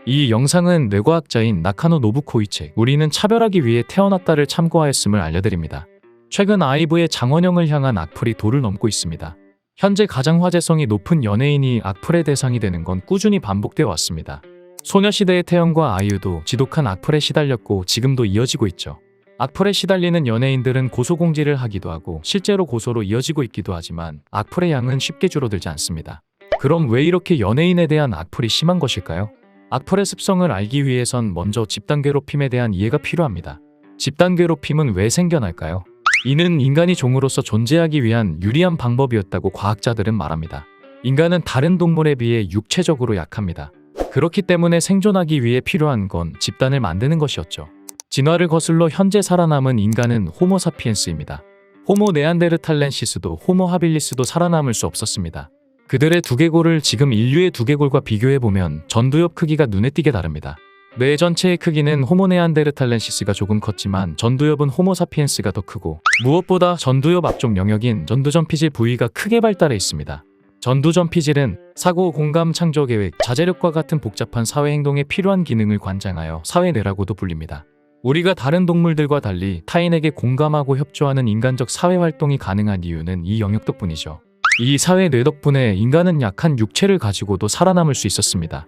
이 영상은 뇌과학자인 나카노 노부코의 책 우리는 차별하기 위해 태어났다를 참고하였음을 알려드립니다. 최근 아이브의 장원영을 향한 악플이 도를 넘고 있습니다. 현재 가장 화제성이 높은 연예인이 악플의 대상이 되는 건 꾸준히 반복되어 왔습니다. 소녀시대의 태연과 아이유도 지독한 악플에 시달렸고 지금도 이어지고 있죠. 악플에 시달리는 연예인들은 고소공지를 하기도 하고 실제로 고소로 이어지고 있기도 하지만 악플의 양은 쉽게 줄어들지 않습니다. 그럼 왜 이렇게 연예인에 대한 악플이 심한 것일까요? 악플의 습성을 알기 위해선 먼저 집단 괴롭힘에 대한 이해가 필요합니다. 집단 괴롭힘은 왜 생겨날까요? 이는 인간이 종으로서 존재하기 위한 유리한 방법이었다고 과학자들은 말합니다. 인간은 다른 동물에 비해 육체적으로 약합니다. 그렇기 때문에 생존하기 위해 필요한 건 집단을 만드는 것이었죠. 진화를 거슬러 현재 살아남은 인간은 호모사피엔스입니다. 호모 네안데르탈렌시스도 호모 하빌리스도 살아남을 수 없었습니다. 그들의 두개골을 지금 인류의 두개골과 비교해보면 전두엽 크기가 눈에 띄게 다릅니다. 뇌 전체의 크기는 호모 네안데르탈렌시스가 조금 컸지만 전두엽은 호모사피엔스가 더 크고 무엇보다 전두엽 앞쪽 영역인 전두전피질 부위가 크게 발달해 있습니다. 전두전피질은 사고, 공감, 창조 계획, 자제력과 같은 복잡한 사회 행동에 필요한 기능을 관장하여 사회뇌라고도 불립니다. 우리가 다른 동물들과 달리 타인에게 공감하고 협조하는 인간적 사회활동이 가능한 이유는 이 영역 덕분이죠. 이 사회뇌 덕분에 인간은 약한 육체를 가지고도 살아남을 수 있었습니다.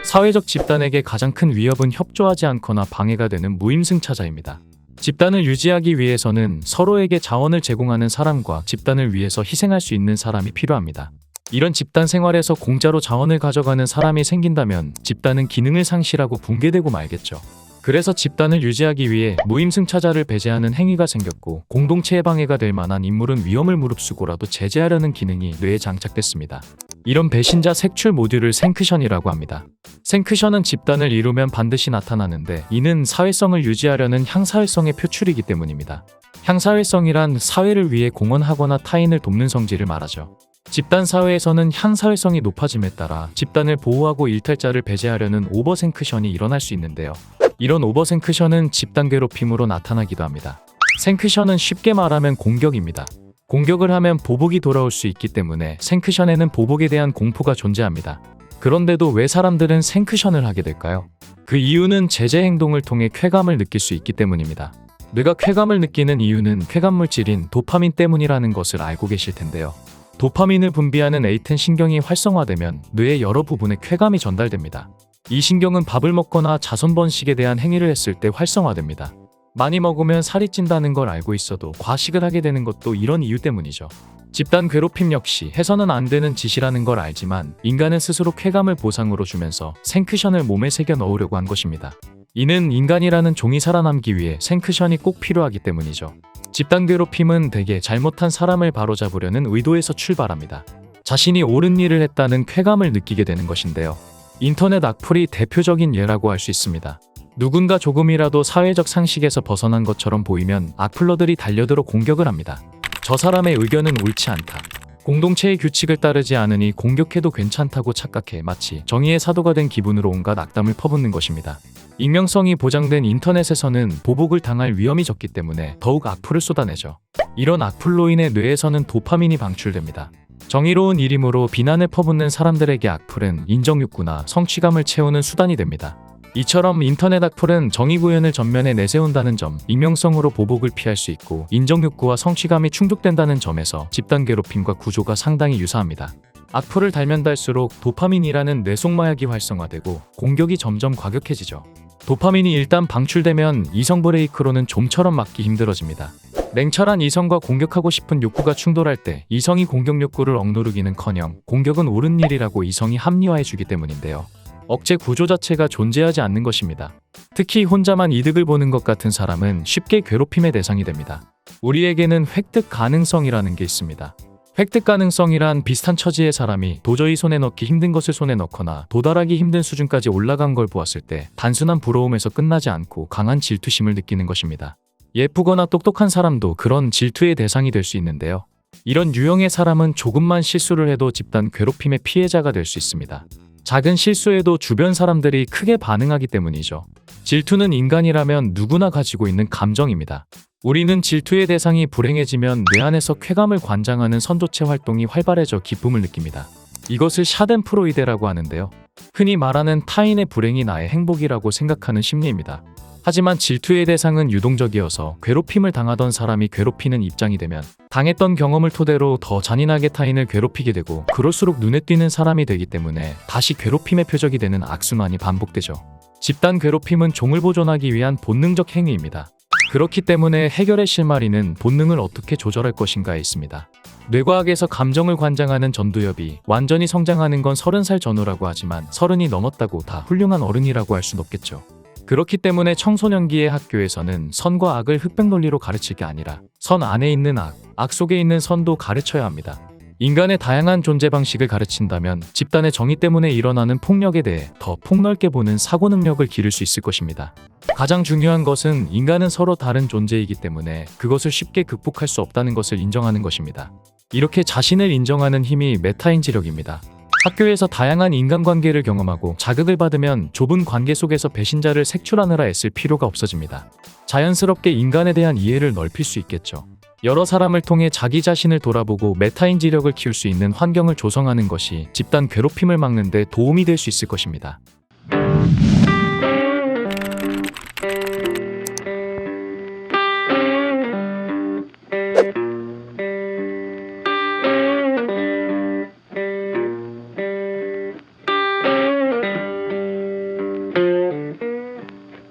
사회적 집단에게 가장 큰 위협은 협조하지 않거나 방해가 되는 무임승차자입니다. 집단을 유지하기 위해서는 서로에게 자원을 제공하는 사람과 집단을 위해서 희생할 수 있는 사람이 필요합니다. 이런 집단 생활에서 공짜로 자원을 가져가는 사람이 생긴다면 집단은 기능을 상실하고 붕괴되고 말겠죠. 그래서 집단을 유지하기 위해 무임승차자를 배제하는 행위가 생겼고 공동체에 방해가 될 만한 인물은 위험을 무릅쓰고라도 제재하려는 기능이 뇌에 장착됐습니다. 이런 배신자 색출 모듈을 생크션이라고 합니다. 생크션은 집단을 이루면 반드시 나타나는데 이는 사회성을 유지하려는 향사회성의 표출이기 때문입니다. 향사회성이란 사회를 위해 공헌하거나 타인을 돕는 성질을 말하죠. 집단 사회에서는 향사회성이 높아짐에 따라 집단을 보호하고 일탈자를 배제하려는 오버생크션이 일어날 수 있는데요. 이런 오버생크션은 집단 괴롭힘으로 나타나기도 합니다. 생크션은 쉽게 말하면 공격입니다. 공격을 하면 보복이 돌아올 수 있기 때문에 생크션에는 보복에 대한 공포가 존재합니다. 그런데도 왜 사람들은 생크션을 하게 될까요? 그 이유는 제재 행동을 통해 쾌감을 느낄 수 있기 때문입니다. 뇌가 쾌감을 느끼는 이유는 쾌감 물질인 도파민 때문이라는 것을 알고 계실 텐데요. 도파민을 분비하는 에이텐 신경이 활성화되면 뇌의 여러 부분에 쾌감이 전달됩니다. 이 신경은 밥을 먹거나 자손 번식에 대한 행위를 했을 때 활성화됩니다. 많이 먹으면 살이 찐다는 걸 알고 있어도 과식을 하게 되는 것도 이런 이유 때문이죠. 집단 괴롭힘 역시 해서는 안 되는 짓이라는 걸 알지만 인간은 스스로 쾌감을 보상으로 주면서 생크션을 몸에 새겨 넣으려고 한 것입니다. 이는 인간이라는 종이 살아남기 위해 생크션이 꼭 필요하기 때문이죠. 집단 괴롭힘은 대개 잘못한 사람을 바로잡으려는 의도에서 출발합니다. 자신이 옳은 일을 했다는 쾌감을 느끼게 되는 것인데요. 인터넷 악플이 대표적인 예라고 할 수 있습니다. 누군가 조금이라도 사회적 상식에서 벗어난 것처럼 보이면 악플러들이 달려들어 공격을 합니다. 저 사람의 의견은 옳지 않다. 공동체의 규칙을 따르지 않으니 공격해도 괜찮다고 착각해 마치 정의의 사도가 된 기분으로 온갖 악담을 퍼붓는 것입니다. 익명성이 보장된 인터넷에서는 보복을 당할 위험이 적기 때문에 더욱 악플을 쏟아내죠. 이런 악플로 인해 뇌에서는 도파민이 방출됩니다. 정의로운 일이므로 비난을 퍼붓는 사람들에게 악플은 인정욕구나 성취감을 채우는 수단이 됩니다. 이처럼 인터넷 악플은 정의 구현을 전면에 내세운다는 점, 익명성으로 보복을 피할 수 있고 인정욕구와 성취감이 충족된다는 점에서 집단 괴롭힘과 구조가 상당히 유사합니다. 악플을 달면 달수록 도파민이라는 뇌속마약이 활성화되고 공격이 점점 과격해지죠. 도파민이 일단 방출되면 이성 브레이크로는 좀처럼 막기 힘들어집니다. 냉철한 이성과 공격하고 싶은 욕구가 충돌할 때 이성이 공격 욕구를 억누르기는커녕 공격은 옳은 일이라고 이성이 합리화해주기 때문인데요. 억제 구조 자체가 존재하지 않는 것입니다. 특히 혼자만 이득을 보는 것 같은 사람은 쉽게 괴롭힘의 대상이 됩니다. 우리에게는 획득 가능성이라는 게 있습니다. 획득 가능성이란 비슷한 처지의 사람이 도저히 손에 넣기 힘든 것을 손에 넣거나 도달하기 힘든 수준까지 올라간 걸 보았을 때 단순한 부러움에서 끝나지 않고 강한 질투심을 느끼는 것입니다. 예쁘거나 똑똑한 사람도 그런 질투의 대상이 될 수 있는데요. 이런 유형의 사람은 조금만 실수를 해도 집단 괴롭힘의 피해자가 될 수 있습니다. 작은 실수에도 주변 사람들이 크게 반응하기 때문이죠. 질투는 인간이라면 누구나 가지고 있는 감정입니다. 우리는 질투의 대상이 불행해지면 뇌 안에서 쾌감을 관장하는 선조체 활동이 활발해져 기쁨을 느낍니다. 이것을 샤덴프로이데라고 하는데요. 흔히 말하는 타인의 불행이 나의 행복이라고 생각하는 심리입니다. 하지만 질투의 대상은 유동적이어서 괴롭힘을 당하던 사람이 괴롭히는 입장이 되면 당했던 경험을 토대로 더 잔인하게 타인을 괴롭히게 되고, 그럴수록 눈에 띄는 사람이 되기 때문에 다시 괴롭힘의 표적이 되는 악순환이 반복되죠. 집단 괴롭힘은 종을 보존하기 위한 본능적 행위입니다. 그렇기 때문에 해결의 실마리는 본능을 어떻게 조절할 것인가에 있습니다. 뇌과학에서 감정을 관장하는 전두엽이 완전히 성장하는 건 30살 전후라고 하지만 30이 넘었다고 다 훌륭한 어른이라고 할 순 없겠죠. 그렇기 때문에 청소년기의 학교에서는 선과 악을 흑백 논리로 가르칠 게 아니라 선 안에 있는 악, 악 속에 있는 선도 가르쳐야 합니다. 인간의 다양한 존재 방식을 가르친다면 집단의 정의 때문에 일어나는 폭력에 대해 더 폭넓게 보는 사고 능력을 기를 수 있을 것입니다. 가장 중요한 것은 인간은 서로 다른 존재이기 때문에 그것을 쉽게 극복할 수 없다는 것을 인정하는 것입니다. 이렇게 자신을 인정하는 힘이 메타인지력입니다. 학교에서 다양한 인간관계를 경험하고 자극을 받으면 좁은 관계 속에서 배신자를 색출하느라 애쓸 필요가 없어집니다. 자연스럽게 인간에 대한 이해를 넓힐 수 있겠죠. 여러 사람을 통해 자기 자신을 돌아보고 메타인지력을 키울 수 있는 환경을 조성하는 것이 집단 괴롭힘을 막는 데 도움이 될 수 있을 것입니다.